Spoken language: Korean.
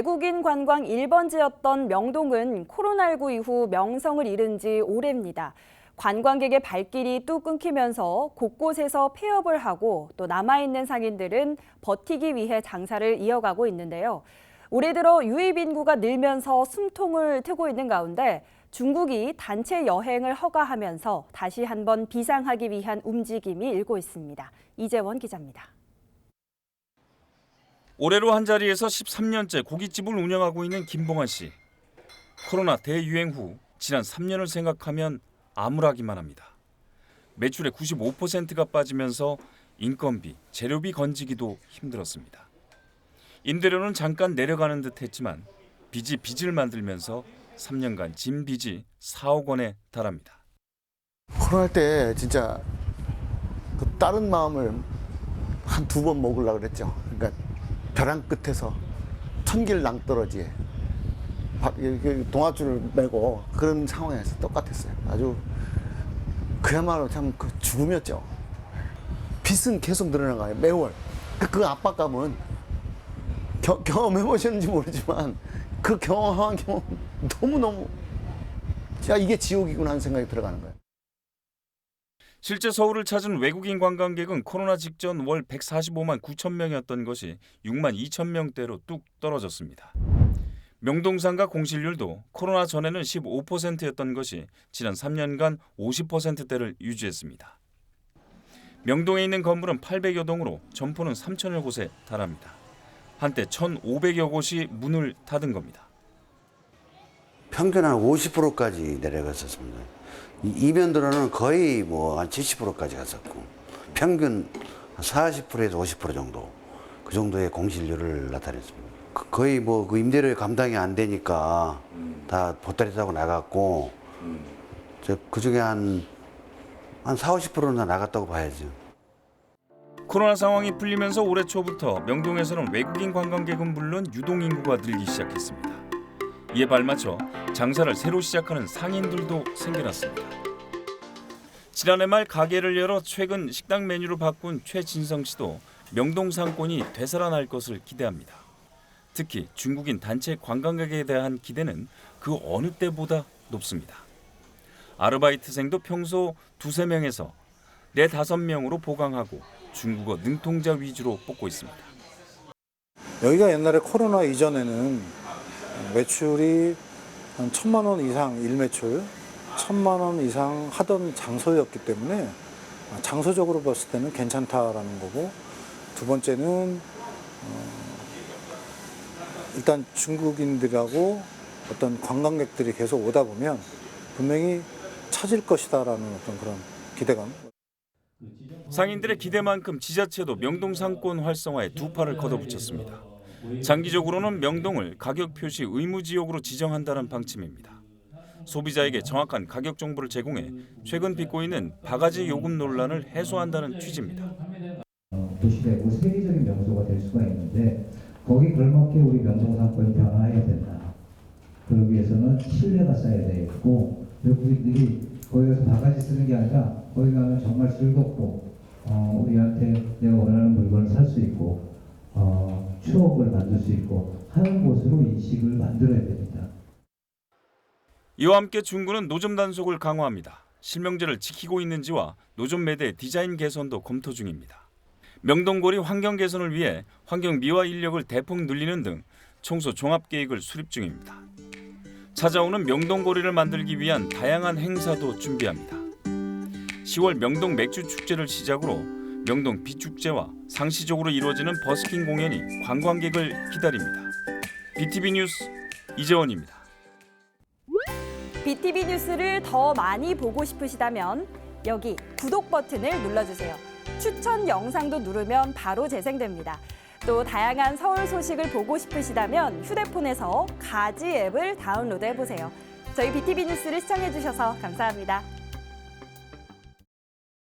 외국인 관광 1번지였던 명동은 코로나19 이후 명성을 잃은 지 오래입니다. 관광객의 발길이 뚝 끊기면서 곳곳에서 폐업을 하고 또 남아있는 상인들은 버티기 위해 장사를 이어가고 있는데요. 올해 들어 유입 인구가 늘면서 숨통을 트고 있는 가운데 중국이 단체 여행을 허가하면서 다시 한번 비상하기 위한 움직임이 일고 있습니다. 이재원 기자입니다. 올해로 한자리에서 13년째 고깃집을 운영하고 있는 김봉환 씨. 코로나 대유행 후 지난 3년을 생각하면 암울하기만 합니다. 매출의 95%가 빠지면서 인건비, 재료비 건지기도 힘들었습니다. 임대료는 잠깐 내려가는 듯 했지만 빚이 빚을 만들면서 3년간 진 빚이 4억 원에 달합니다. 코로나 때 진짜 그 다른 마음을 한 2번 먹으려고 그랬죠. 그러니까 벼랑 끝에서 천길 낭떠러지에 동아줄을 메고 그런 상황에서 똑같았어요. 아주 그야말로 참 그 죽음이었죠. 빚은 계속 늘어나가요. 매월. 그 압박감은 경험해보셨는지 모르지만 그 경험한 경험 너무너무 진짜 이게 지옥이구나 하는 생각이 들어가는 거예요. 실제 서울을 찾은 외국인 관광객은 코로나 직전 월 145만 9천 명이었던 것이 6만 2천 명대로 뚝 떨어졌습니다. 명동상가 공실률도 코로나 전에는 15%였던 것이 지난 3년간 50%대를 유지했습니다. 명동에 있는 건물은 800여 동으로 점포는 3천여 곳에 달합니다. 한때 1,500여 곳이 문을 닫은 겁니다. 평균 한 50%까지 내려갔었습니다. 이면들어는 거의 한 70%까지 갔었고 평균 40%에서 50% 정도 그 정도의 공실률을 나타냈습니다. 거의 그 임대료에 감당이 안 되니까 다 보따리 싸고 나갔고 그 중에 한 40~50%는 나갔다고 봐야죠. 코로나 상황이 풀리면서 올해 초부터 명동에서는 외국인 관광객은 물론 유동 인구가 늘기 시작했습니다. 이에 발맞춰 장사를 새로 시작하는 상인들도 생겨났습니다. 지난해 말 가게를 열어 최근 식당 메뉴를 바꾼 최진성 씨도 명동 상권이 되살아날 것을 기대합니다. 특히 중국인 단체 관광객에 대한 기대는 그 어느 때보다 높습니다. 아르바이트생도 평소 2~3명에서 4~5명으로 보강하고 중국어 능통자 위주로 뽑고 있습니다. 여기가 옛날에 코로나 이전에는 매출이 한 1,000만 원 이상 일매출, 1,000만 원 이상 하던 장소였기 때문에 장소적으로 봤을 때는 괜찮다라는 거고, 두 번째는 일단 중국인들하고 어떤 관광객들이 계속 오다 보면 분명히 찾을 것이다라는 어떤 그런 기대감. 상인들의 기대만큼 지자체도 명동 상권 활성화에 두 팔을 걷어붙였습니다. 장기적으로는 명동을 가격 표시 의무 지역으로 지정한다는 방침입니다. 소비자에게 정확한 가격 정보를 제공해 최근 빚고 있는 바가지 요금 논란을 해소한다는 취지입니다. 도시되고 세계적인 명소가 될 수가 있는데 거기 걸맞게 우리 명동 상권이 변화해야 된다. 그러기 위해서는 신뢰가 쌓여야 되고 외국인들이 거기 가서 바가지 쓰는 게 아니라 거기 가면 정말 즐겁고 우리한테 내가 원하는 물건을 살 수 있고 추억을 만들 수 있고 하는 곳으로 인식을 만들어야 됩니다. 이와 함께 중구는 노점 단속을 강화합니다. 실명제를 지키고 있는지와 노점 매대 디자인 개선도 검토 중입니다. 명동거리 환경 개선을 위해 환경 미화 인력을 대폭 늘리는 등 청소 종합 계획을 수립 중입니다. 찾아오는 명동거리를 만들기 위한 다양한 행사도 준비합니다. 10월 명동 맥주 축제를 시작으로 명동 비축제와 상시적으로 이루어지는 버스킹 공연이 관광객을 기다립니다. BTV 뉴스 이재원입니다. BTV 뉴스를 더 많이 보고 싶으시다면 여기 구독 버튼을 눌러주세요. 추천 영상도 누르면 바로 재생됩니다. 또 다양한 서울 소식을 보고 싶으시다면 휴대폰에서 가지 앱을 다운로드해보세요. 저희 BTV 뉴스를 시청해주셔서 감사합니다.